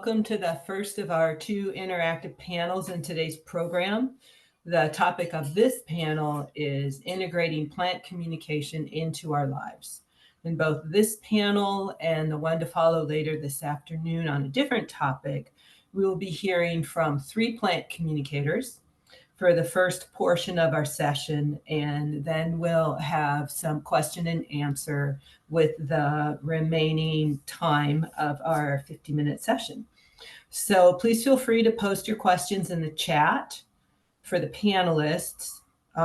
Welcome to the first of our two interactive panels in today's program. The topic of this panel is integrating plant communication into our lives. In both this panel and the one to follow later this afternoon on a different topic, we will be hearing from three plant communicators for the first portion of our session, and then we'll have some question and answer with the remaining time of our 50-minute session. So please feel free to post your questions in the chat for the panelists.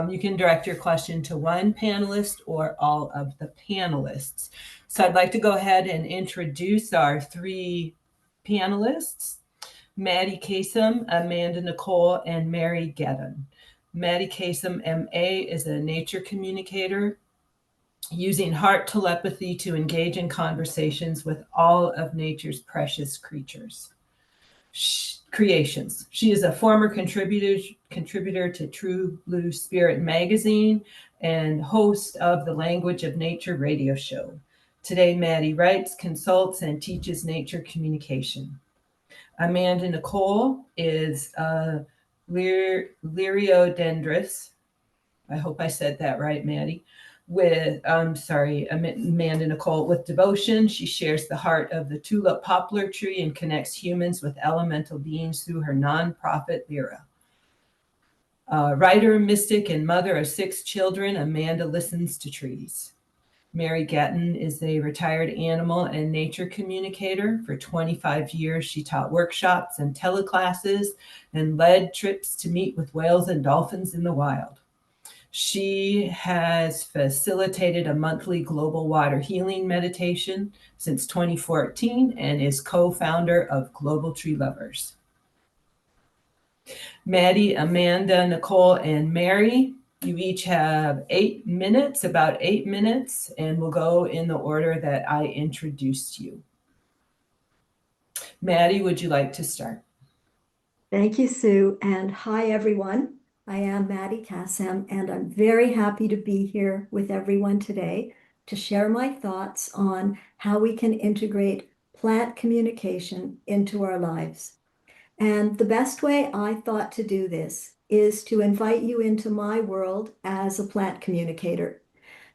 You can direct your question to one panelist or all of the panelists. So I'd like to go ahead and introduce our three panelists: Madii Kasem, Amanda Nicole, and Mary Getten. Madii Kasem, MA, is a nature communicator using heart telepathy to engage in conversations with all of nature's precious creations. She is a former contributor to True Blue Spirit magazine and host of the Language of Nature radio show. Today, Madii writes, consults, and teaches nature communication. Amanda Nicole is a Liriodendrous. I hope I said that right, Madii. Amanda Nicole, with devotion, she shares the heart of the tulip poplar tree and connects humans with elemental beings through her nonprofit Lyra. Writer, mystic, and mother of 6 children, Amanda listens to trees. Mary Getten is a retired animal and nature communicator. For 25 years, she taught workshops and teleclasses and led trips to meet with whales and dolphins in the wild. She has facilitated a monthly global water healing meditation since 2014 and is co-founder of Global Tree Lovers. Madii, Amanda, Nicole, and Mary, you each have 8 minutes, about 8 minutes, and we'll go in the order that I introduced you. Madii, would you like to start? Thank you, Sue, and hi, everyone. I am Madii Kasem, and I'm very happy to be here with everyone today to share my thoughts on how we can integrate plant communication into our lives. And the best way I thought to do this is to invite you into my world as a plant communicator.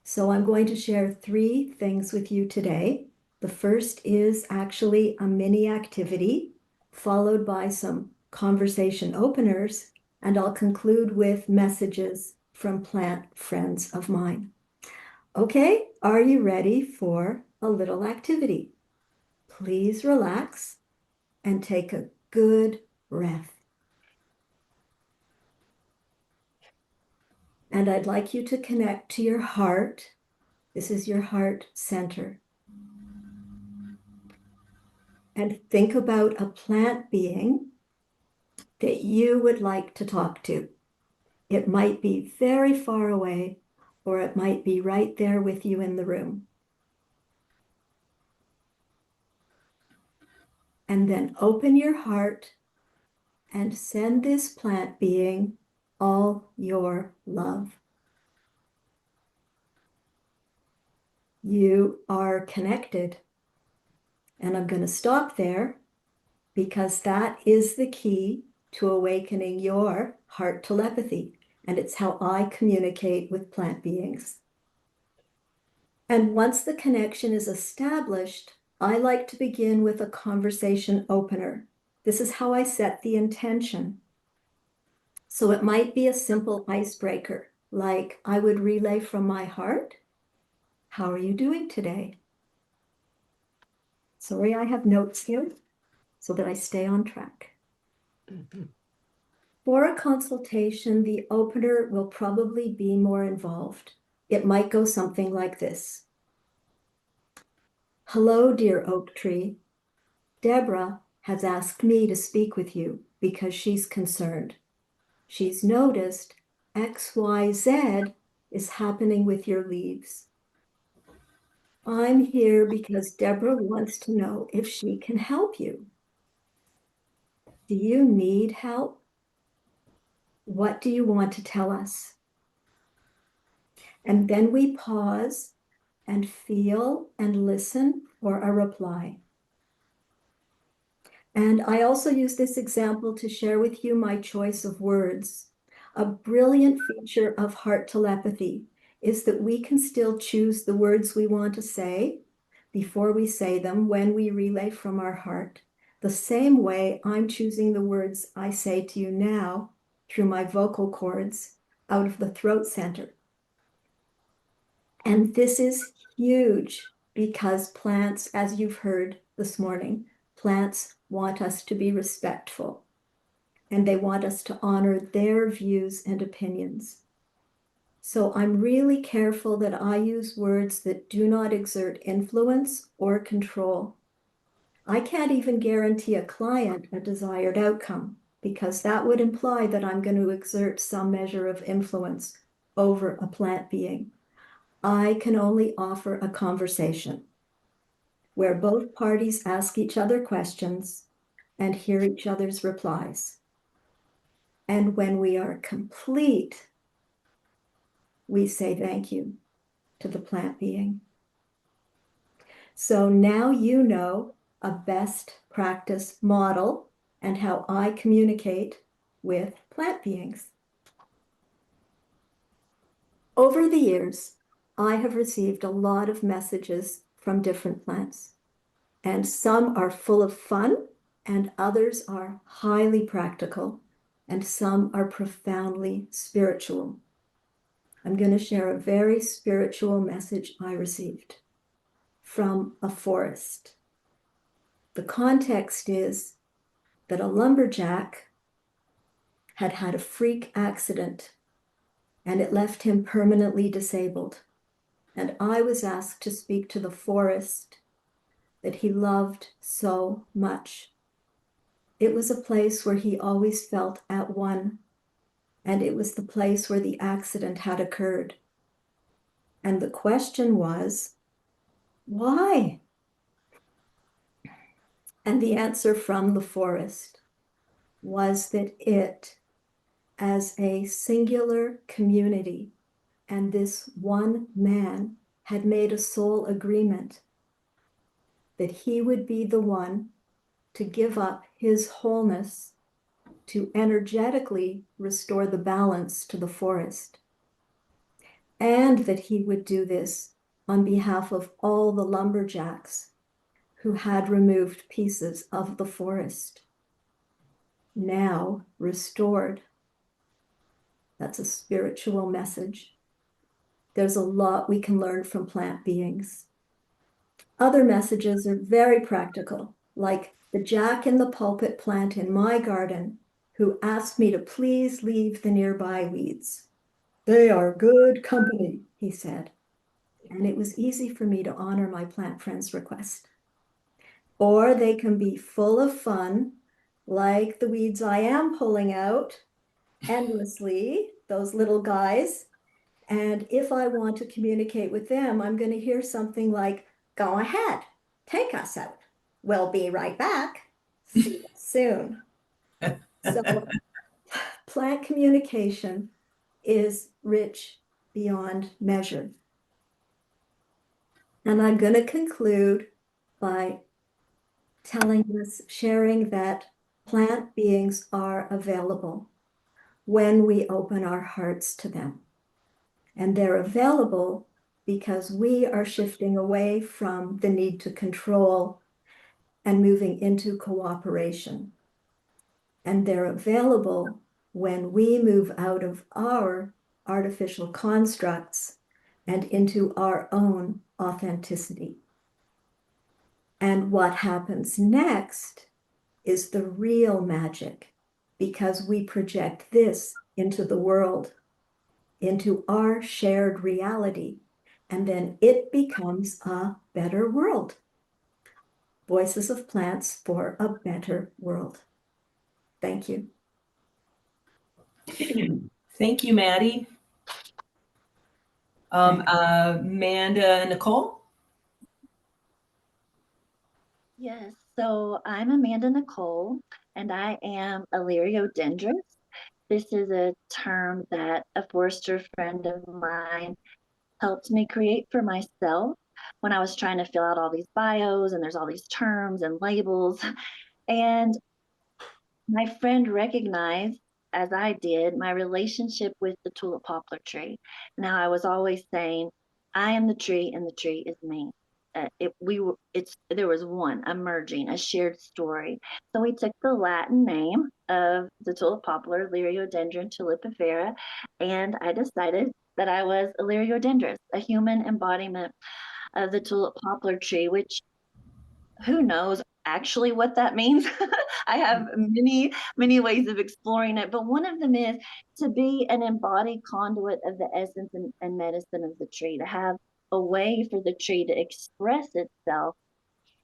So I'm going to share 3 things with you today. The first is actually a mini activity, followed by some conversation openers, and I'll conclude with messages from plant friends of mine. Okay, are you ready for a little activity? Please relax and take a good breath. And I'd like you to connect to your heart. This is your heart center. And think about a plant being that you would like to talk to. It might be very far away, or it might be right there with you in the room. And then open your heart and send this plant being all your love. You are connected. And I'm going to stop there because that is the key to awakening your heart telepathy. And it's how I communicate with plant beings. And once the connection is established, I like to begin with a conversation opener. This is how I set the intention. So it might be a simple icebreaker, like I would relay from my heart, how are you doing today? Sorry, I have notes here so that I stay on track. For a consultation, the opener will probably be more involved. It might go something like this. Hello, dear oak tree. Deborah has asked me to speak with you because she's concerned. She's noticed XYZ is happening with your leaves. I'm here because Deborah wants to know if she can help you. Do you need help? What do you want to tell us? And then we pause and feel and listen for a reply. And I also use this example to share with you my choice of words. A brilliant feature of heart telepathy is that we can still choose the words we want to say before we say them when we relay from our heart. The same way I'm choosing the words I say to you now through my vocal cords out of the throat center. And this is huge because plants, as you've heard this morning, plants want us to be respectful and they want us to honor their views and opinions. So I'm really careful that I use words that do not exert influence or control. I can't even guarantee a client a desired outcome because that would imply that I'm going to exert some measure of influence over a plant being. I can only offer a conversation where both parties ask each other questions and hear each other's replies. And when we are complete, we say thank you to the plant being. So now you know a best practice model and how I communicate with plant beings. Over the years, I have received a lot of messages from different plants, and some are full of fun, and others are highly practical, and some are profoundly spiritual. I'm going to share a very spiritual message I received from a forest. The context is that a lumberjack had had a freak accident and it left him permanently disabled. And I was asked to speak to the forest that he loved so much. It was a place where he always felt at one, and it was the place where the accident had occurred. And the question was, why? And the answer from the forest was that it, as a singular community, and this one man had made a soul agreement that he would be the one to give up his wholeness to energetically restore the balance to the forest. And that he would do this on behalf of all the lumberjacks who had removed pieces of the forest, now restored. That's a spiritual message. There's a lot we can learn from plant beings. Other messages are very practical, like the jack in the pulpit plant in my garden who asked me to please leave the nearby weeds. They are good company, he said. And it was easy for me to honor my plant friend's request. Or they can be full of fun, like the weeds I am pulling out endlessly, those little guys. And if I want to communicate with them, I'm going to hear something like, go ahead, take us out. We'll be right back. See you soon. So plant communication is rich beyond measure. And I'm going to conclude by sharing that plant beings are available when we open our hearts to them. And they're available because we are shifting away from the need to control and moving into cooperation. And they're available when we move out of our artificial constructs and into our own authenticity. And what happens next is the real magic, because we project this into the world, into our shared reality, and then it becomes a better world. Voices of Plants for a Better World. Thank you. Thank you, Madie. Amanda Nicole? Yes, so I'm Amanda Nicole, and I am a Liriodendrous. This is a term that a forester friend of mine helped me create for myself when I was trying to fill out all these bios and there's all these terms and labels. And my friend recognized, as I did, my relationship with the tulip poplar tree. Now, I was always saying, I am the tree and the tree is me. There was one, a merging, a shared story. So we took the Latin name of the tulip poplar, Liriodendron tulipifera, and I decided that I was a Liriodendrus, a human embodiment of the tulip poplar tree, which who knows actually what that means. I have many ways of exploring it, but one of them is to be an embodied conduit of the essence and medicine of the tree, to have a way for the tree to express itself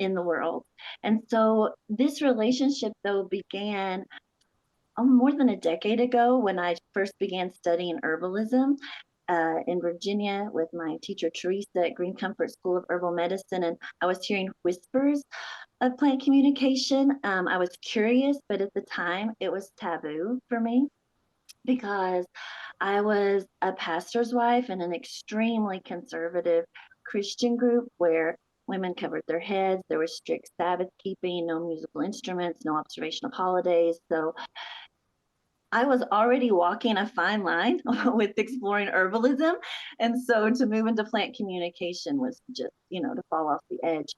in the world. And so this relationship, though, began more than a decade ago when I first began studying herbalism in Virginia with my teacher Teresa at Green Comfort School of Herbal Medicine. And I was hearing whispers of plant communication. I was curious, but at the time it was taboo for me because I was a pastor's wife in an extremely conservative Christian group where women covered their heads. There was strict Sabbath keeping, no musical instruments, no observation of holidays. So I was already walking a fine line with exploring herbalism. And so to move into plant communication was just, to fall off the edge.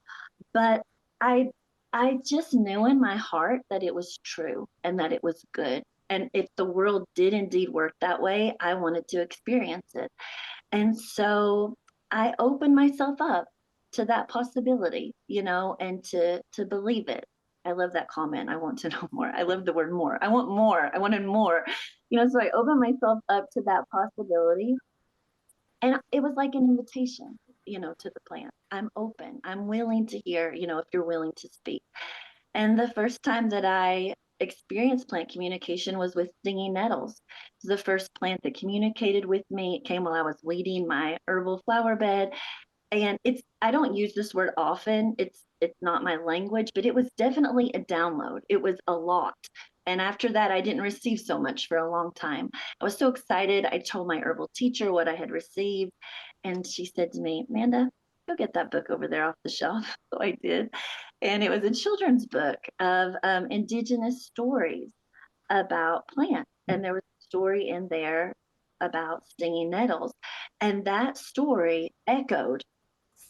But I I just knew in my heart that it was true and that it was good. And if the world did indeed work that way, I wanted to experience it. And so I opened myself up to that possibility, and to believe it. I love that comment. I want to know more. I love the word more. I want more. I wanted more. So I opened myself up to that possibility. And it was like an invitation, to the plant. I'm open. I'm willing to hear, if you're willing to speak. And the first time that I experienced plant communication was with stinging nettles. It was the first plant that communicated with me. It came while I was weeding my herbal flower bed. And I don't use this word often. It's not my language, but it was definitely a download. It was a lot. And after that, I didn't receive so much for a long time. I was so excited. I told my herbal teacher what I had received. And she said to me, Amanda, go get that book over there off the shelf. So I did. And it was a children's book of indigenous stories about plants. And there was a story in there about stinging nettles. And that story echoed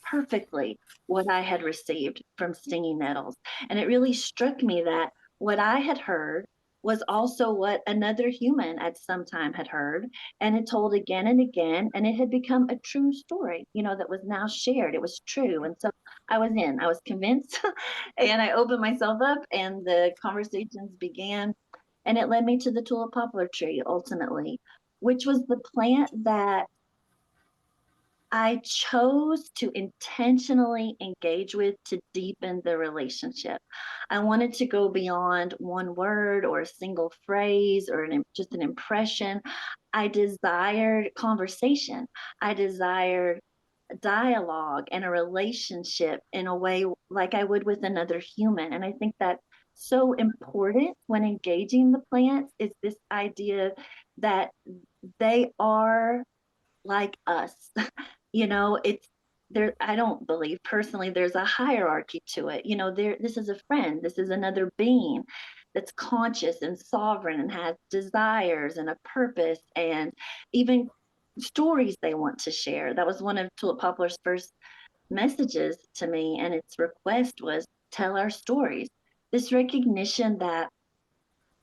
perfectly what I had received from stinging nettles. And it really struck me that what I had heard was also what another human at some time had heard, and it told again and again, and it had become a true story, that was now shared. It was true. And so I was convinced, and I opened myself up, and the conversations began, and it led me to the tulip poplar tree ultimately, which was the plant that I chose to intentionally engage with to deepen the relationship. I wanted to go beyond one word or a single phrase or just an impression. I desired conversation. I desired dialogue and a relationship in a way like I would with another human. And I think that's so important when engaging the plants is this idea that they are like us. It's there. I don't believe personally there's a hierarchy to it. This is a friend, this is another being that's conscious and sovereign and has desires and a purpose and even stories they want to share. That was one of Tulip Poplar's first messages to me, and its request was tell our stories. This recognition that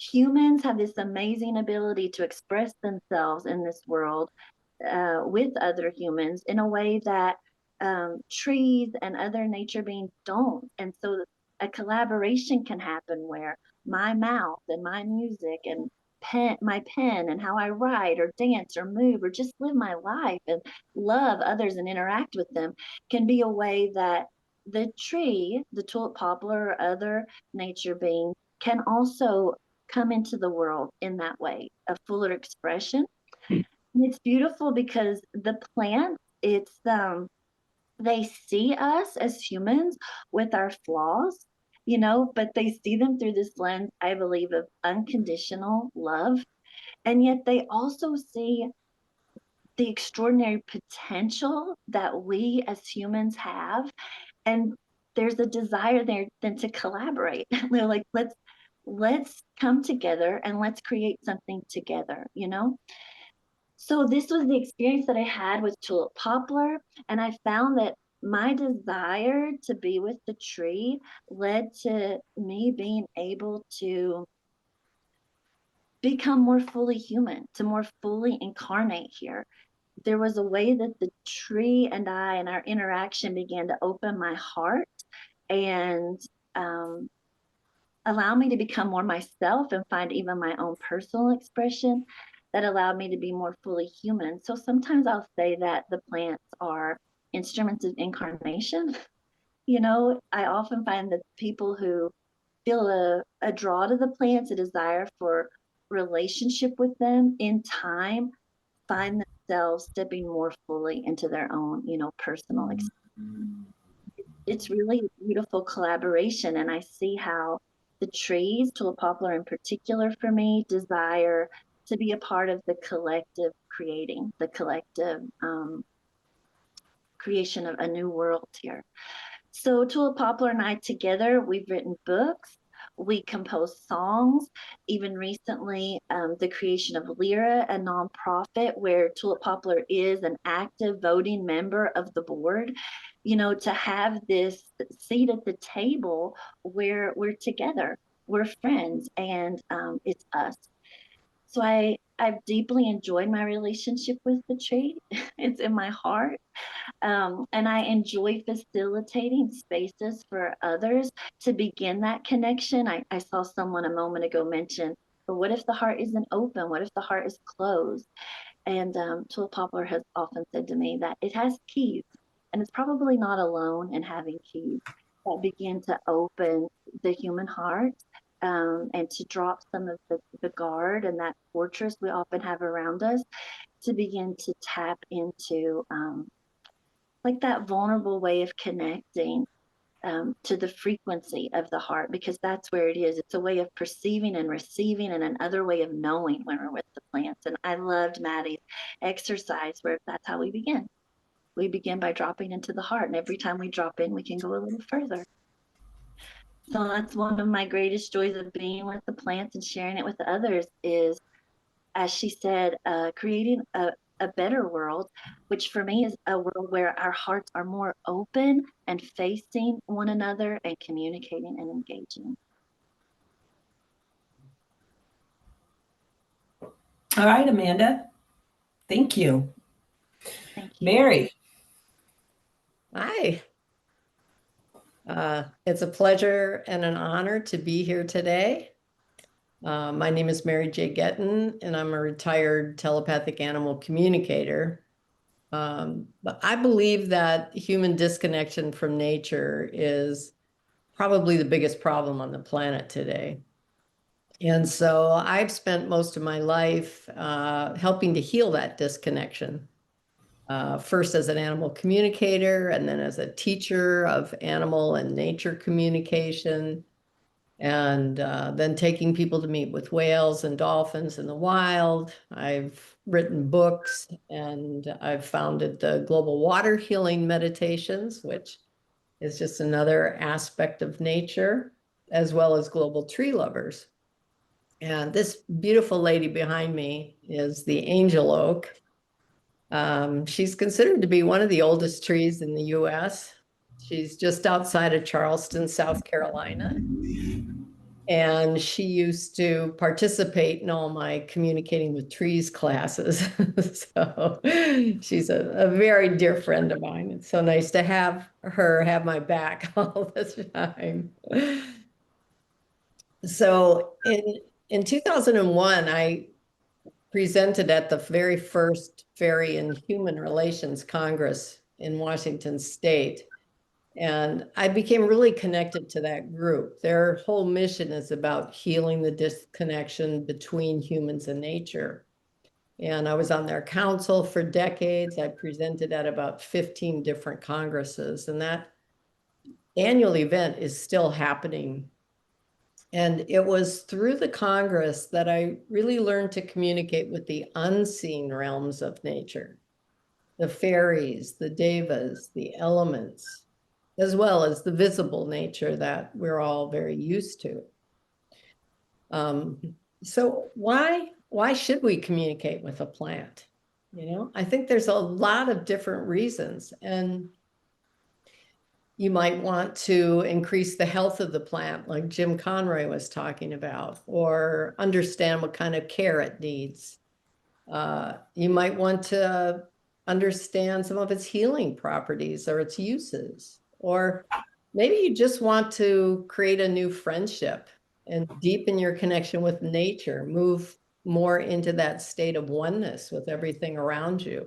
humans have this amazing ability to express themselves in this world with other humans in a way that trees and other nature beings don't. And so a collaboration can happen where my mouth and my music and my pen and how I write or dance or move or just live my life and love others and interact with them can be a way that the tree, the tulip poplar or other nature being can also come into the world in that way, a fuller expression. And it's beautiful because the plants, they see us as humans with our flaws, but they see them through this lens, I believe, of unconditional love. And yet they also see the extraordinary potential that we as humans have. And there's a desire there then to collaborate. They're like, let's come together and let's create something together, you know? So this was the experience that I had with tulip poplar, and I found that my desire to be with the tree led to me being able to become more fully human, to more fully incarnate here. There was a way that the tree and I and our interaction began to open my heart and um, allow me to become more myself and find even my own personal expression that allowed me to be more fully human. So sometimes I'll say that the plants are instruments of incarnation. You know, I often find that people who feel a draw to the plants, a desire for relationship with them in time, find themselves stepping more fully into their own, you know, personal experience. It's really a beautiful collaboration, and I see how the trees, tulip poplar in particular for me, desire to be a part of the collective creating, the collective creation of a new world here. So Tulip Poplar and I together, we've written books, we compose songs, even recently the creation of Lyra, a nonprofit where Tulip Poplar is an active voting member of the board. You know, to have this seat at the table where we're together, we're friends, and it's us. So I've deeply enjoyed my relationship with the tree. It's in my heart. And I enjoy facilitating spaces for others to begin that connection. I saw someone a moment ago mention, but what if the heart isn't open? What if the heart is closed? And Tulip Poplar has often said to me that it has keys, and it's probably not alone in having keys that begin to open the human heart and to drop some of the guard and that fortress we often have around us to begin to tap into like that vulnerable way of connecting to the frequency of the heart, because that's where it is. It's a way of perceiving and receiving and another way of knowing when we're with the plants. And I loved Madie's exercise where that's how we begin. We begin by dropping into the heart. And every time we drop in, we can go a little further. So that's one of my greatest joys of being with the plants and sharing it with others is, as she said, creating a better world, which for me is a world where our hearts are more open and facing one another and communicating and engaging. All right, Amanda. Thank you. Thank you. Mary. Hi. It's a pleasure and an honor to be here today. My name is Mary Getten, and I'm a retired telepathic animal communicator. But I believe that human disconnection from nature is probably the biggest problem on the planet today. And so I've spent most of my life helping to heal that disconnection. First as an animal communicator, and then as a teacher of animal and nature communication, and then taking people to meet with whales and dolphins in the wild. I've written books, and I've founded the Global Water Healing Meditations, which is just another aspect of nature, as well as Global Tree Lovers. And this beautiful lady behind me is the angel oak. She's considered to be one of the oldest trees in the US. She's just outside of Charleston, South Carolina. And she used to participate in all my communicating with trees classes. So she's a very dear friend of mine. It's so nice to have her have my back all the time. So in 2001, I presented at the very first Fairy and Human Relations Congress in Washington State. And I became really connected to that group. Their whole mission is about healing the disconnection between humans and nature. And I was on their council for decades. I presented at about 15 different congresses, and that annual event is still happening. And it was through the Congress that I really learned to communicate with the unseen realms of nature, the fairies, the devas, the elements. as well as the visible nature that we're all very used to. So why should we communicate with a plant? You know, I think there's a lot of different reasons, and you might want to increase the health of the plant, like Jim Conroy was talking about, or understand what kind of care it needs. You might want to understand some of its healing properties or its uses, or maybe you just want to create a new friendship and deepen your connection with nature, move more into that state of oneness with everything around you.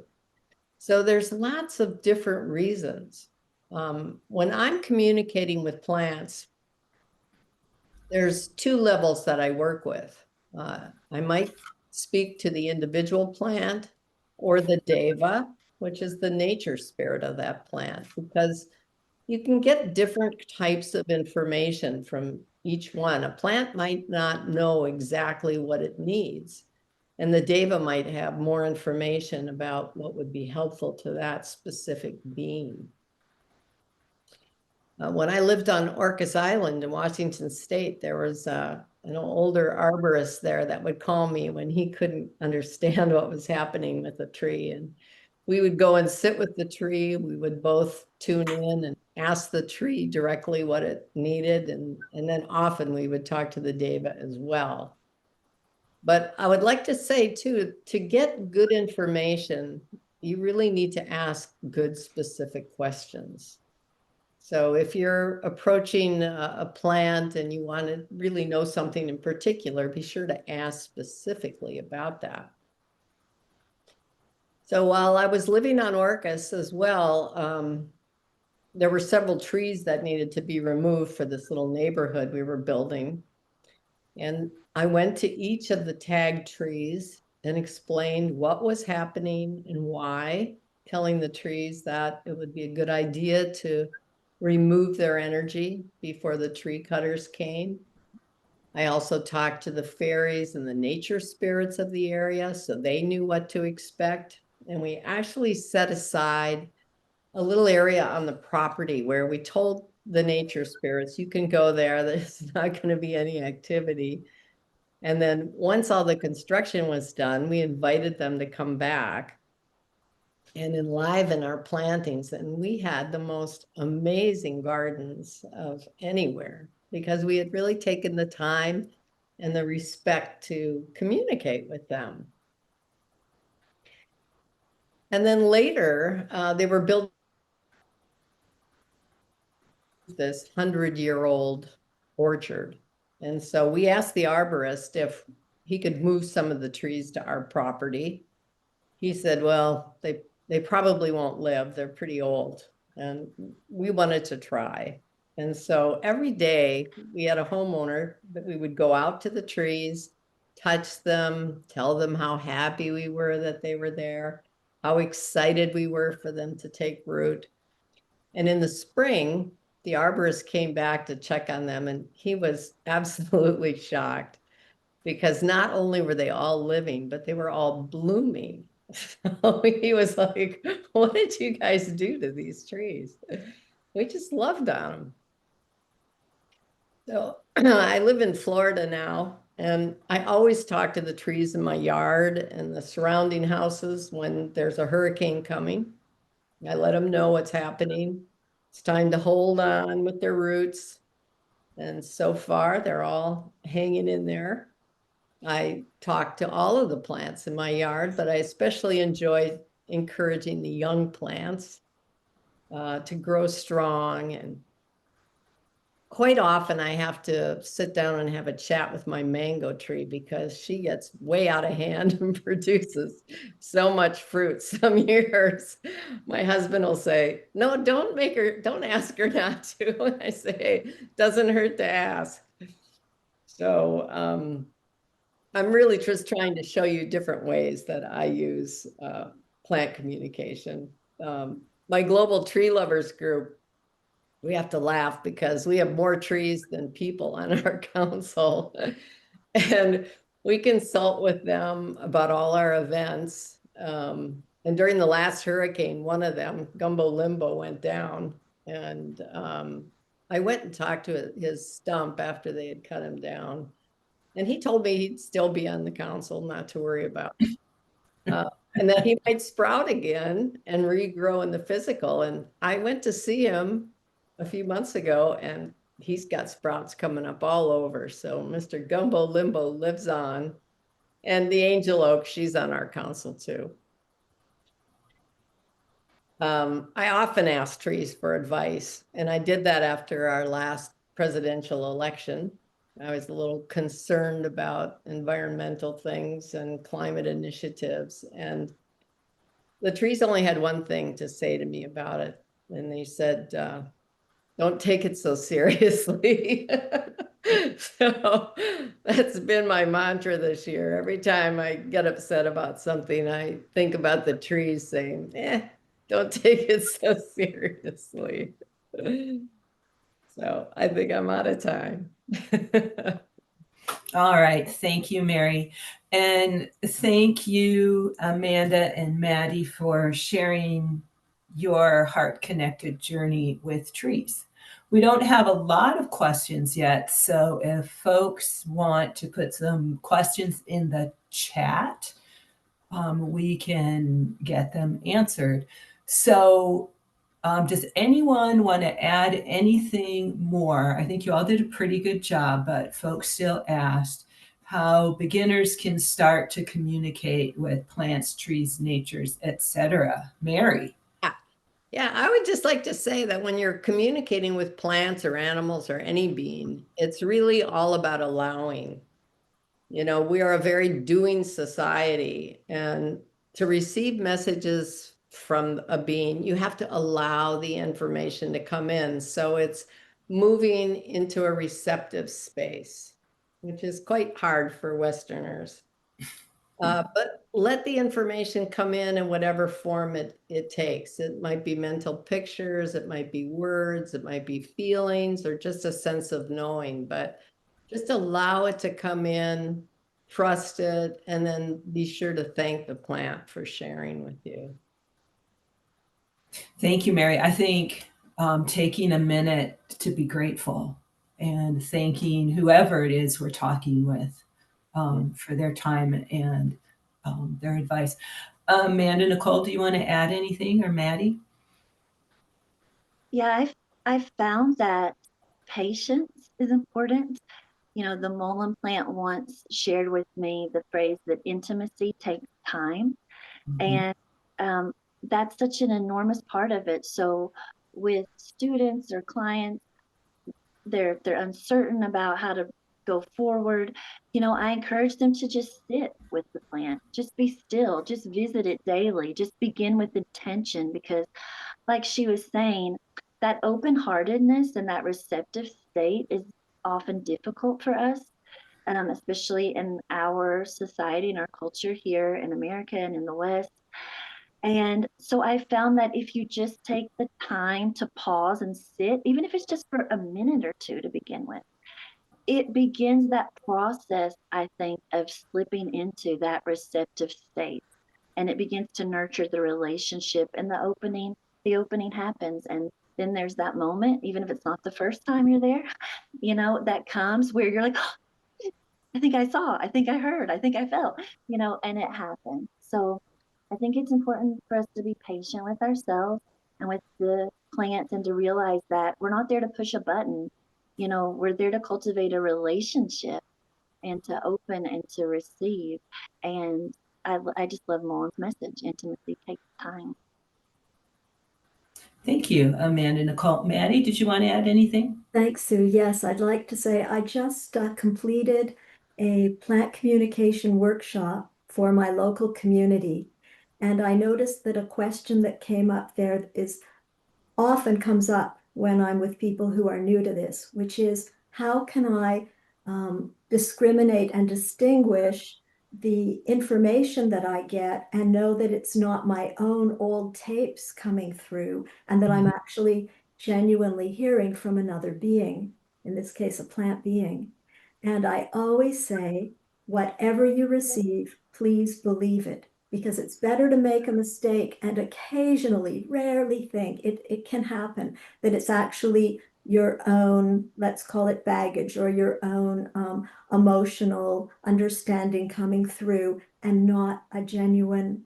So there's lots of different reasons. When I'm communicating with plants, there's two levels that I work with. I might speak to the individual plant or the deva, which is the nature spirit of that plant, because you can get different types of information from each one. A plant might not know exactly what it needs, and the deva might have more information about what would be helpful to that specific being. When I lived on Orcas Island in Washington State, there was an older arborist there that would call me when he couldn't understand what was happening with the tree. And we would go and sit with the tree. We would both tune in and ask the tree directly what it needed. And then often we would talk to the deva as well. But I would like to say too, to get good information, you really need to ask good specific questions. So if you're approaching a plant and you want to really know something in particular, be sure to ask specifically about that. So while I was living on Orcas as well, there were several trees that needed to be removed for this little neighborhood we were building. And I went to each of the tagged trees and explained what was happening and why, telling the trees that it would be a good idea to remove their energy before the tree cutters came. I also talked to the fairies and the nature spirits of the area so they knew what to expect. And we actually set aside a little area on the property where we told the nature spirits, you can go there, there's not going to be any activity. And then once all the construction was done, we invited them to come back and enliven our plantings. And we had the most amazing gardens of anywhere because we had really taken the time and the respect to communicate with them. And then later, they were building this 100-year-old orchard. And so we asked the arborist if he could move some of the trees to our property. He said, well, they probably won't live. They're pretty old. And we wanted to try. And so every day we had a homeowner that we would go out to the trees, touch them, tell them how happy we were that they were there, how excited we were for them to take root. And in the spring, the arborist came back to check on them, and he was absolutely shocked because not only were they all living, but they were all blooming. So he was like, what did you guys do to these trees? We just loved on them. So I live in Florida now, and I always talk to the trees in my yard and the surrounding houses when there's a hurricane coming. I let them know what's happening. It's time to hold on with their roots. And so far, they're all hanging in there. I talk to all of the plants in my yard, but I especially enjoy encouraging the young plants to grow strong. And quite often I have to sit down and have a chat with my mango tree because she gets way out of hand and produces so much fruit. Some years my husband will say, no, don't ask her not to. And I say, hey, doesn't hurt to ask. So I'm really just trying to show you different ways that I use plant communication. My Global Tree Lovers group, we have to laugh because we have more trees than people on our council. And we consult with them about all our events. And during the last hurricane, one of them, Gumbo Limbo, went down. And I went and talked to his stump after they had cut him down. And he told me he'd still be on the council, not to worry about. And that he might sprout again and regrow in the physical. And I went to see him a few months ago, and he's got sprouts coming up all over. So Mr. Gumbo Limbo lives on. And the angel oak, she's on our council too. I often ask trees for advice, and I did that after our last presidential election. I was a little concerned about environmental things and climate initiatives, and the trees only had one thing to say to me about it. And they said, don't take it so seriously. So that's been my mantra this year. Every time I get upset about something, I think about the trees saying, don't take it so seriously. So I think I'm out of time. All right. Thank you, Mary. And thank you, Amanda and Madie, for sharing your heart-connected journey with trees. We don't have a lot of questions yet, so if folks want to put some questions in the chat, we can get them answered. So does anyone want to add anything more? I think you all did a pretty good job, but folks still asked how beginners can start to communicate with plants, trees, natures, etc. Mary. Yeah, I would just like to say that when you're communicating with plants or animals or any being, it's really all about allowing. You know, we are a very doing society, and to receive messages from a being, you have to allow the information to come in. So it's moving into a receptive space, which is quite hard for Westerners. But let the information come in whatever form it takes. It might be mental pictures, it might be words, it might be feelings, or just a sense of knowing. But just allow it to come in, trust it, and then be sure to thank the plant for sharing with you. Thank you, Mary. I think taking a minute to be grateful and thanking whoever it is we're talking with for their time and their advice. Amanda, Nicole, do you want to add anything, or Madie? Yeah, I've found that patience is important. You know, the mullein plant once shared with me the phrase that intimacy takes time. Mhm. And that's such an enormous part of it. So with students or clients, they're uncertain about how to go forward. You know, I encourage them to just sit with the plant, just be still, just visit it daily, just begin with intention, because like she was saying, that open-heartedness and that receptive state is often difficult for us, especially in our society and our culture here in America and in the West. And so I found that if you just take the time to pause and sit, even if it's just for a minute or two to begin with, it begins that process, I think, of slipping into that receptive state. And it begins to nurture the relationship, and the opening happens. And then there's that moment, even if it's not the first time you're there, you know, that comes where you're like, oh, I think I saw, I think I heard, I think I felt, you know, and it happens. So I think it's important for us to be patient with ourselves and with the plants, and to realize that we're not there to push a button. You know, we're there to cultivate a relationship and to open and to receive. And I just love Mullen's message. Intimacy takes time. Thank you, Amanda, Nicole. Madie, did you want to add anything? Thanks, Sue. Yes, I'd like to say I just completed a plant communication workshop for my local community. And I noticed that a question that came up there is often comes up when I'm with people who are new to this, which is how can I discriminate and distinguish the information that I get and know that it's not my own old tapes coming through, and that I'm actually genuinely hearing from another being, in this case, a plant being. And I always say, whatever you receive, please believe it. because it's better to make a mistake and occasionally, rarely think, it can happen, that it's actually your own, let's call it baggage, or your own emotional understanding coming through, and not a genuine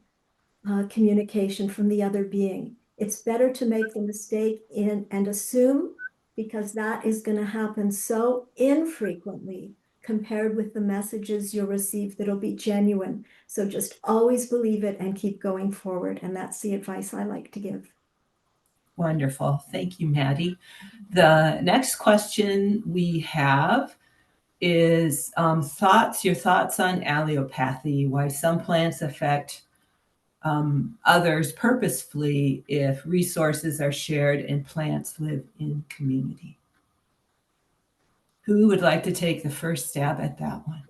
communication from the other being. It's better to make the mistake and assume, because that is going to happen so infrequently compared with the messages you'll receive that'll be genuine. So just always believe it and keep going forward. And that's the advice I like to give. Wonderful. Thank you, Madie. The next question we have is your thoughts on allelopathy, why some plants affect others purposefully if resources are shared and plants live in community. Who would like to take the first stab at that one?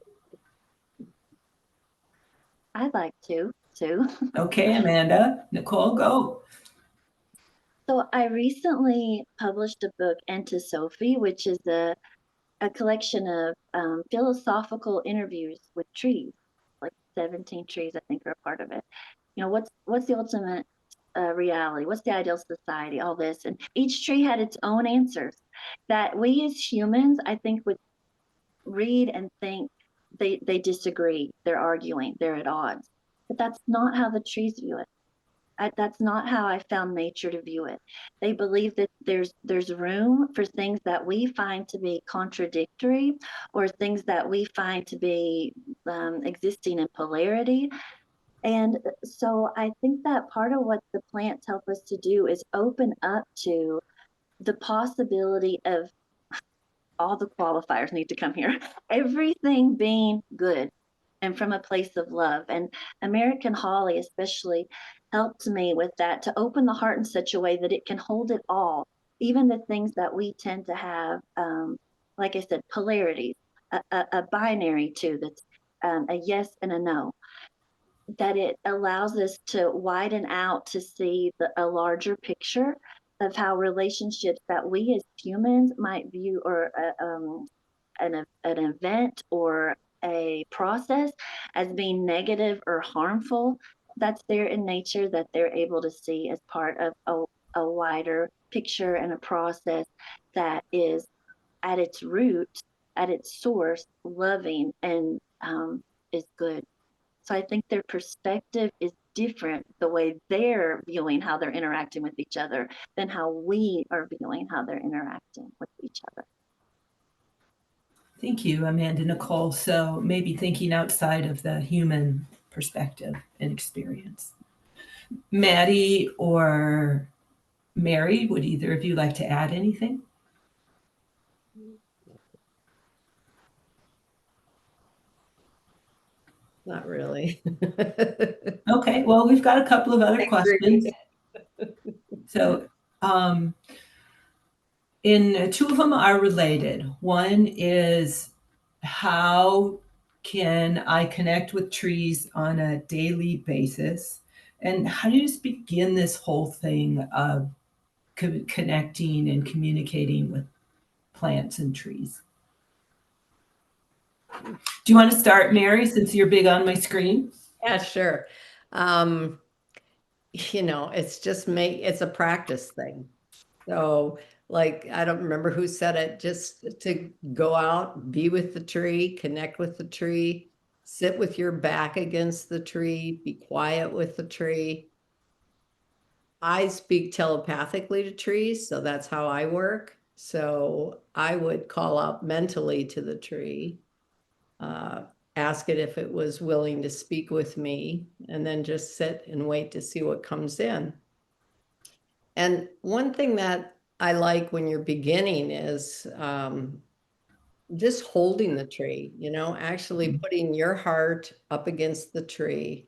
I'd like to, Sue. Okay, Amanda. Nicole, go. So I recently published a book, Into Sophie, which is a collection of philosophical interviews with trees, like 17 trees, I think, are a part of it. You know, what's the ultimate reality? What's the ideal society? All this, and each tree had its own answers that we as humans, I think, would read and think they disagree, they're arguing, they're at odds. But that's not how the trees view it. That's not how I found nature to view it. They believe that there's room for things that we find to be contradictory, or things that we find to be existing in polarity. And so I think that part of what the plants help us to do is open up to the possibility of all the qualifiers need to come here. Everything being good and from a place of love. And American Holly especially helped me with that, to open the heart in such a way that it can hold it all, even the things that we tend to have, like I said, polarities, a binary too, that's a yes and a no, that it allows us to widen out to see a larger picture of how relationships that we as humans might view, or an event or a process, as being negative or harmful, that's there in nature, that they're able to see as part of a wider picture and a process that is at its root, at its source, loving and is good. So I think their perspective is different, the way they're viewing how they're interacting with each other, than how we are viewing how they're interacting with each other. Thank you, Amanda. Nicole. So maybe thinking outside of the human perspective and experience. Madie or Mary, would either of you like to add anything? Not really. Okay, well, we've got a couple of other questions. So, two of them are related. One is, how can I connect with trees on a daily basis? And how do you just begin this whole thing of connecting and communicating with plants and trees? Do you want to start, Mary, since you're big on my screen? Yeah, sure. It's a practice thing. So, like, I don't remember who said it, just to go out, be with the tree, connect with the tree, sit with your back against the tree, be quiet with the tree. I speak telepathically to trees, so that's how I work. So I would call out mentally to the tree, ask it if it was willing to speak with me, and then just sit and wait to see what comes in. And one thing that I like when you're beginning is just holding the tree, actually putting your heart up against the tree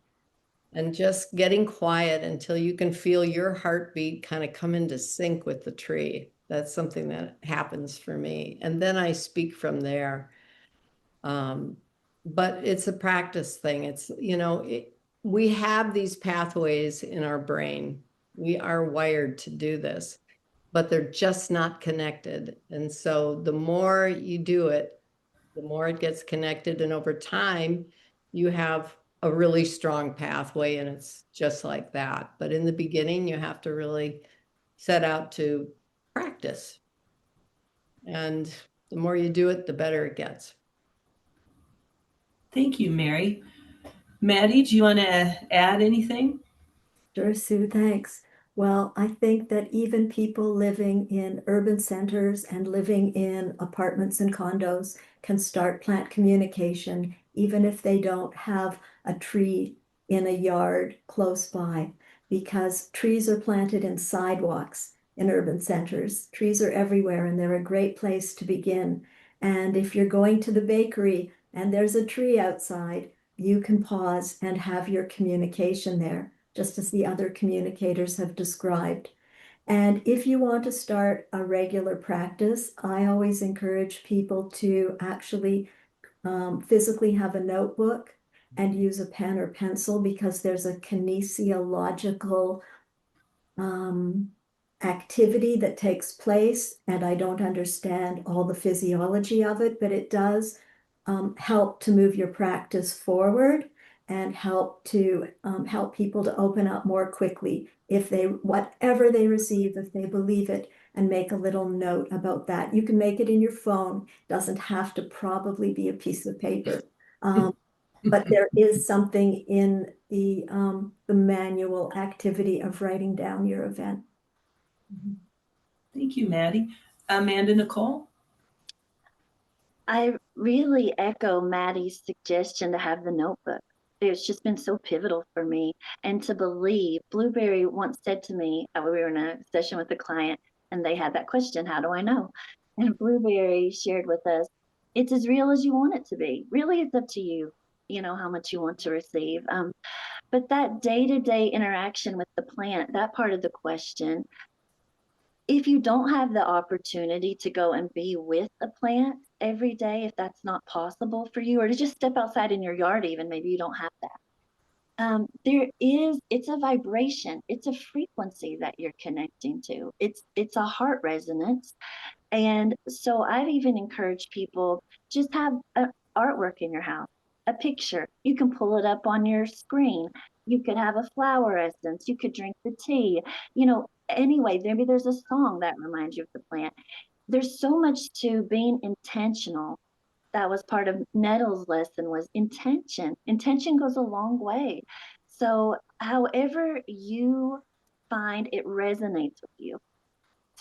and just getting quiet until you can feel your heartbeat kind of come into sync with the tree. That's something that happens for me. And then I speak from there. But it's a practice thing. It's, we have these pathways in our brain. We are wired to do this, but they're just not connected. And so the more you do it, the more it gets connected. And over time, you have a really strong pathway, and it's just like that. But in the beginning, you have to really set out to practice. And the more you do it, the better it gets. Thank you, Mary. Madie, do you want to add anything? Sure, Sue, thanks. Well, I think that even people living in urban centers and living in apartments and condos can start plant communication, even if they don't have a tree in a yard close by, because trees are planted in sidewalks in urban centers. Trees are everywhere, and they're a great place to begin. And if you're going to the bakery and there's a tree outside, you can pause and have your communication there, just as the other communicators have described. And if you want to start a regular practice, I always encourage people to actually physically have a notebook and use a pen or pencil, because there's a kinesiological activity that takes place, and I don't understand all the physiology of it, but it does help to move your practice forward and help to help people to open up more quickly if they, whatever they receive, if they believe it, and make a little note about that. You can make it in your phone, doesn't have to probably be a piece of paper. But there is something in the manual activity of writing down your event. Thank you, Madie. Amanda Nicole? I really echo Maddie's suggestion to have the notebook. It's just been so pivotal for me. And to believe, Blueberry once said to me, we were in a session with a client and they had that question, how do I know? And Blueberry shared with us, it's as real as you want it to be. Really, it's up to you, how much you want to receive. But that day-to-day interaction with the plant, that part of the question, if you don't have the opportunity to go and be with a plant every day, if that's not possible for you, or to just step outside in your yard, even maybe you don't have that. It's a vibration, it's a frequency that you're connecting to. It's a heart resonance. And so I've even encouraged people, just have artwork in your house, a picture. You can pull it up on your screen. You could have a flower essence. You could drink the tea. Anyway, maybe there's a song that reminds you of the plant. There's so much to being intentional. That was part of Nettle's lesson, was intention. Intention goes a long way. So however you find it resonates with you,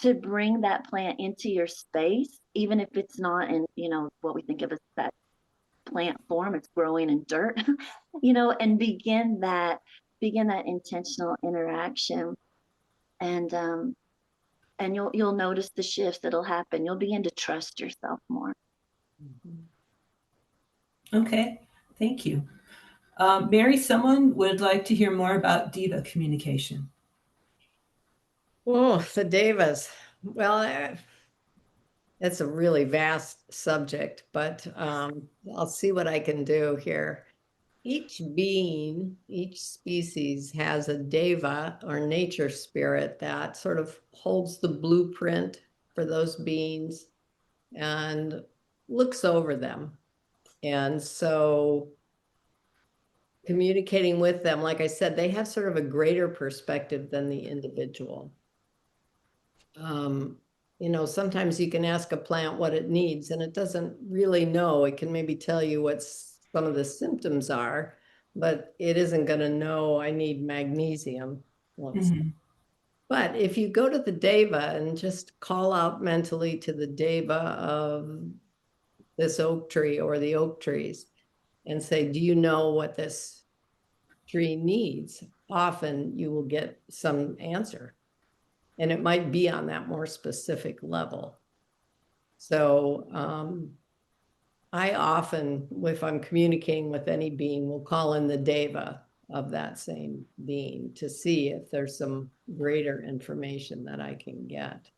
to bring that plant into your space, even if it's not in, what we think of as that plant form, it's growing in dirt, and begin that intentional interaction. And you'll notice the shifts that'll happen. You'll begin to trust yourself more. Okay, thank you. Mary, someone would like to hear more about diva communication. Oh, the devas. Well, it's a really vast subject, but I'll see what I can do here. Each being, each species has a deva or nature spirit that sort of holds the blueprint for those beings and looks over them. And so communicating with them, like I said, they have sort of a greater perspective than the individual. Sometimes you can ask a plant what it needs and it doesn't really know. It can maybe tell you what some of the symptoms are, but it isn't going to know I need magnesium. But if you go to the deva and just call out mentally to the deva of this oak tree or the oak trees and say, do you know what this tree needs? Often you will get some answer. And it might be on that more specific level. So I often, if I'm communicating with any being, will call in the deva of that same being to see if there's some greater information that I can get.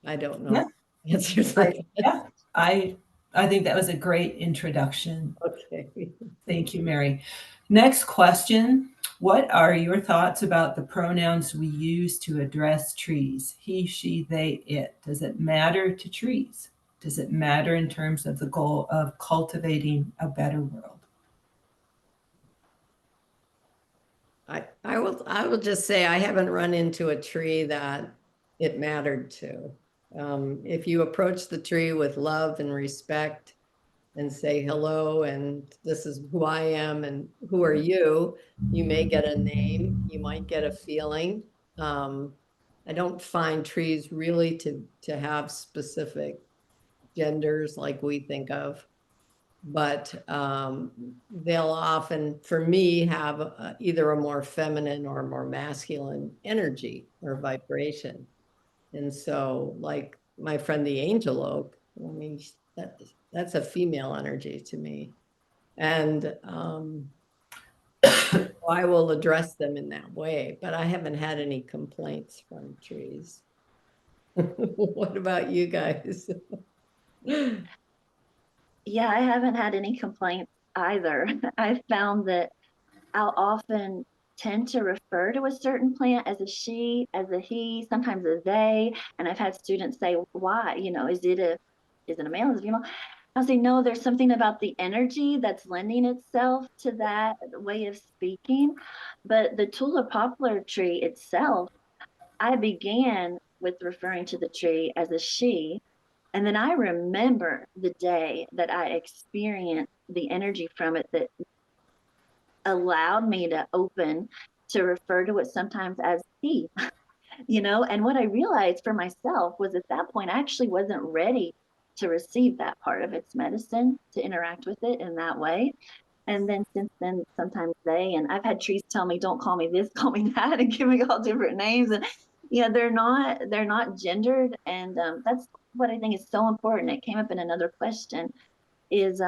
I don't know. Yeah. Answers like that. Yeah, I think that was a great introduction. Okay. Thank you, Mary. Next question. What are your thoughts about the pronouns we use to address trees? He, she, they, it. Does it matter to trees? Does it matter in terms of the goal of cultivating a better world? I will just say I haven't run into a tree that it mattered to. If you approach the tree with love and respect and say hello, and this is who I am and who are you, you may get a name, you might get a feeling. I don't find trees really to have specific genders like we think of, but they'll often, for me, have either a more feminine or more masculine energy or vibration. And so, like my friend the angel oak, I mean, that's a female energy to me. And I will address them in that way, but I haven't had any complaints from trees. What about you guys? Yeah, I haven't had any complaints either. I found that I'll often tend to refer to a certain plant as a she, as a he, sometimes a they. And I've had students say, why? Is it a male, is it a female? I'll say, no, there's something about the energy that's lending itself to that way of speaking. But the tulip poplar tree itself, I began with referring to the tree as a she. And then I remember the day that I experienced the energy from it that allowed me to open to refer to it sometimes as he, and what I realized for myself was at that point, I actually wasn't ready to receive that part of its medicine, to interact with it in that way. And then since then, sometimes and I've had trees tell me, don't call me this, call me that, and give me all different names. And they're not gendered. And that's what I think is so important. It came up in another question is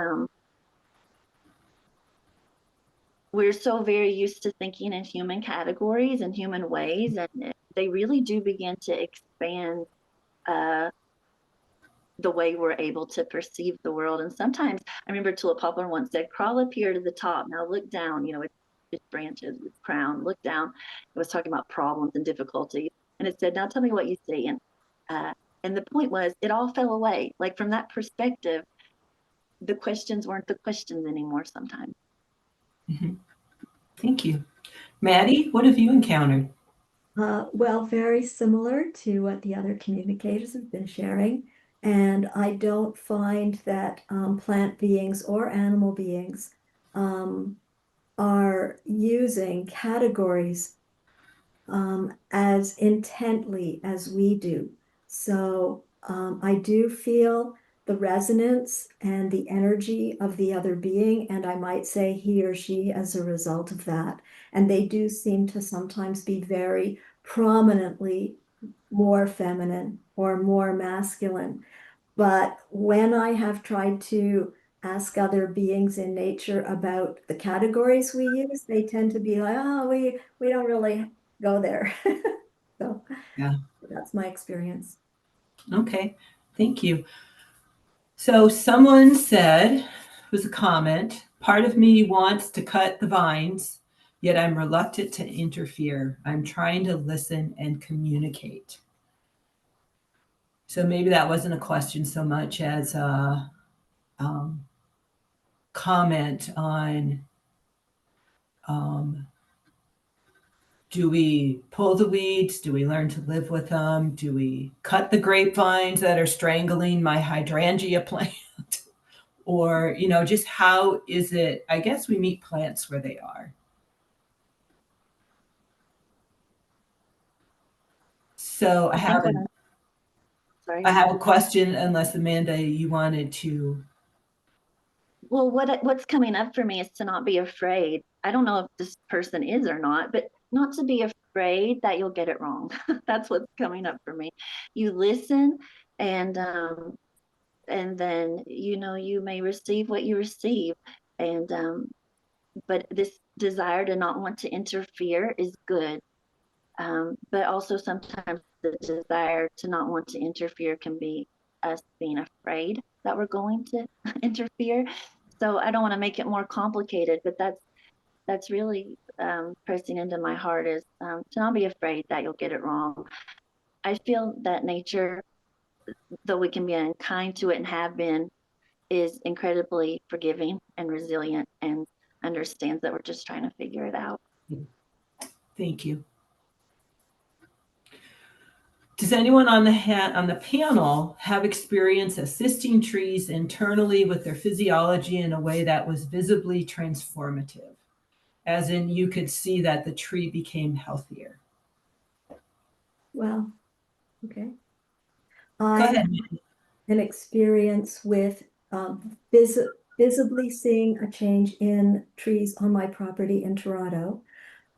we're so very used to thinking in human categories and human ways, and they really do begin to expand the way we're able to perceive the world. And sometimes I remember Tulip Poplar once said, crawl up here to the top, now look down, its branches, its crown, look down. It was talking about problems and difficulties. And it said, now tell me what you see. And the point was, it all fell away. Like from that perspective, the questions weren't the questions anymore sometimes. Mm-hmm. Thank you. Madie, what have you encountered? Well, very similar to what the other communicators have been sharing. And I don't find that plant beings or animal beings are using categories as intently as we do. So I do feel the resonance and the energy of the other being, and I might say he or she as a result of that. And they do seem to sometimes be very prominently more feminine or more masculine. But when I have tried to ask other beings in nature about the categories we use, they tend to be like, oh, we don't really go there. So Yeah. that's my experience. Okay, thank you. So someone said, it was a comment, part of me wants to cut the vines, yet I'm reluctant to interfere. I'm trying to listen and communicate. So maybe that wasn't a question so much as a comment on do we pull the weeds? Do we learn to live with them? Do we cut the grapevines that are strangling my hydrangea plant? Or, just how is it? I guess we meet plants where they are. So I have a question, unless Amanda, you wanted to. Well, what's coming up for me is to not be afraid. I don't know if this person is or not, but not to be afraid that you'll get it wrong. That's what's coming up for me. You listen, and then you may receive what you receive, and but this desire to not want to interfere is good. But also sometimes the desire to not want to interfere can be us being afraid that we're going to interfere. So I don't want to make it more complicated, but that's really pressing into my heart is to not be afraid that you'll get it wrong. I feel that nature though we can be unkind to it and have been, is incredibly forgiving and resilient and understands that we're just trying to figure it out. Thank you. Does anyone on the panel have experience assisting trees internally with their physiology in a way that was visibly transformative? As in, you could see that the tree became healthier. Well, okay. Go I ahead. have an experience with visibly seeing a change in trees on my property in Toronto.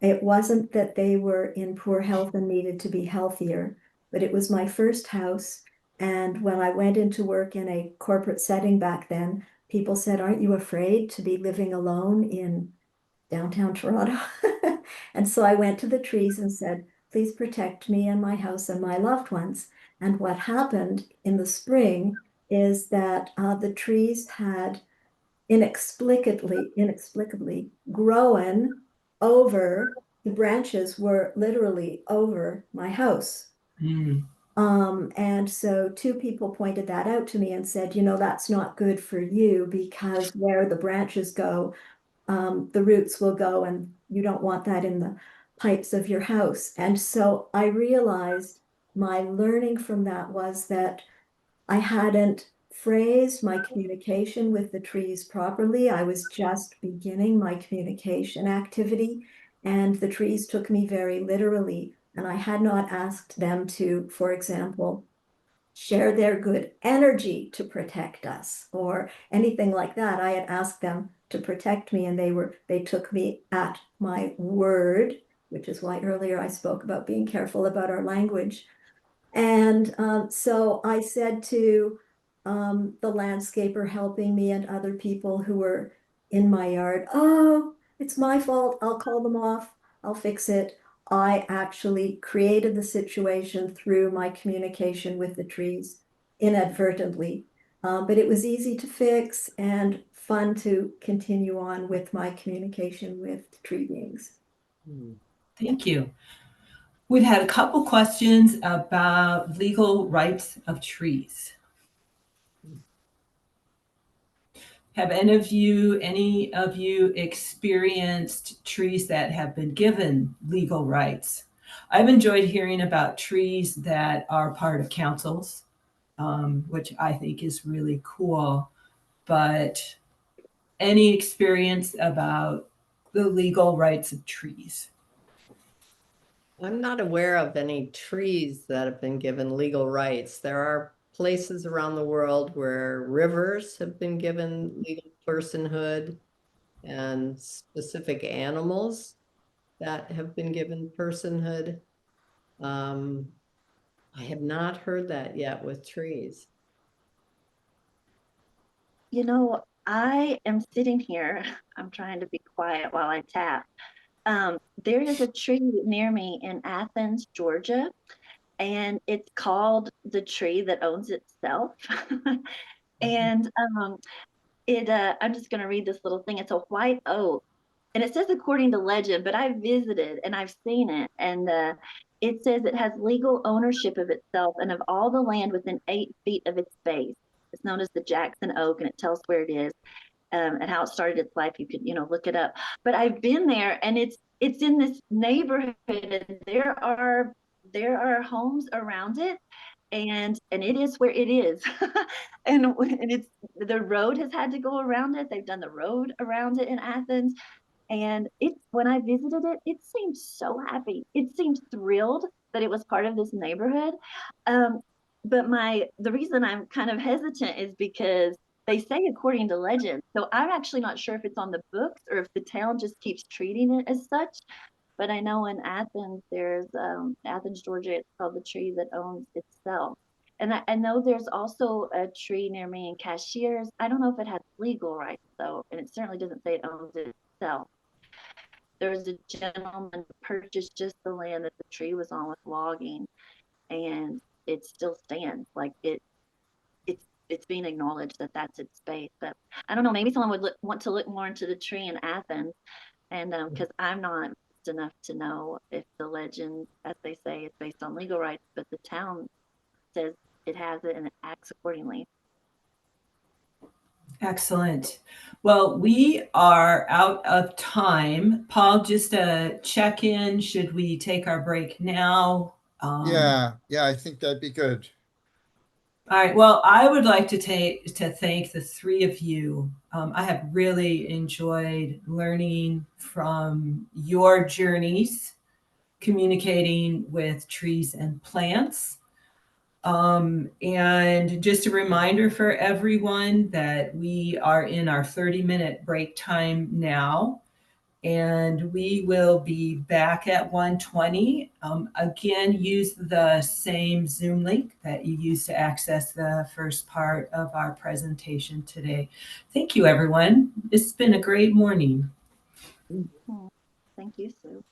It wasn't that they were in poor health and needed to be healthier, but it was my first house. And when I went into work in a corporate setting back then, people said, "Aren't you afraid to be living alone in downtown Toronto?" And so I went to the trees and said, "Please protect me and my house and my loved ones." And what happened in the spring is that the trees had inexplicably grown over, the branches were literally over my house. Mm. And so two people pointed that out to me and said, that's not good for you, because where the branches go, the roots will go, and you don't want that in the pipes of your house. And so I realized my learning from that was that I hadn't phrased my communication with the trees properly. I was just beginning my communication activity, and the trees took me very literally. And I had not asked them to, for example, share their good energy to protect us or anything like that. I had asked them to protect me, and they took me at my word, which is why earlier I spoke about being careful about our language. And so I said to the landscaper helping me and other people who were in my yard, "Oh, it's my fault. I'll call them off. I'll fix it." I actually created the situation through my communication with the trees inadvertently. But it was easy to fix and fun to continue on with my communication with tree beings. Thank you. We've had a couple questions about legal rights of trees. Have any of you experienced trees that have been given legal rights? I've enjoyed hearing about trees that are part of councils, which I think is really cool. But any experience about the legal rights of trees? I'm not aware of any trees that have been given legal rights. There are places around the world where rivers have been given legal personhood, and specific animals that have been given personhood. I have not heard that yet with trees. I am sitting here, I'm trying to be quiet while I tap. There is a tree near me in Athens, Georgia, and it's called the tree that owns itself. And I'm just going to read this little thing. It's a white oak, and it says according to legend, but I visited and I've seen it, and it says it has legal ownership of itself and of all the land within 8 feet of its base. It's known as the Jackson Oak, and it tells where it is and how it started its life. You could, look it up. But I've been there, and it's in this neighborhood, and there are homes around it, and it is where it is. and it's the road has had to go around it. They've done the road around it in Athens. And when I visited it, it seemed so happy. It seemed thrilled that it was part of this neighborhood. But the reason I'm kind of hesitant is because they say according to legend. So I'm actually not sure if it's on the books or if the town just keeps treating it as such. But I know in Athens, there's Athens, Georgia, it's called the tree that owns itself. And I know there's also a tree near me in Cashiers. I don't know if it has legal rights though, and it certainly doesn't say it owns itself. There was a gentleman who purchased just the land that the tree was on with logging, and it still stands. Like it's being acknowledged that that's its space. But I don't know, maybe someone would want to look more into the tree in Athens, and because I'm not enough to know if the legend, as they say, is based on legal rights, but the town says it has it and it acts accordingly. Excellent. Well, we are out of time. Paul, just a check in. Should we take our break now? Yeah, I think that'd be good. All right. Well, I would like to thank the three of you. I have really enjoyed learning from your journeys, communicating with trees and plants. And just a reminder for everyone that we are in our 30-minute break time now. And we will be back at 1:20. Again, use the same Zoom link that you used to access the first part of our presentation today. Thank you, everyone. It's been a great morning. Thank you, Sue.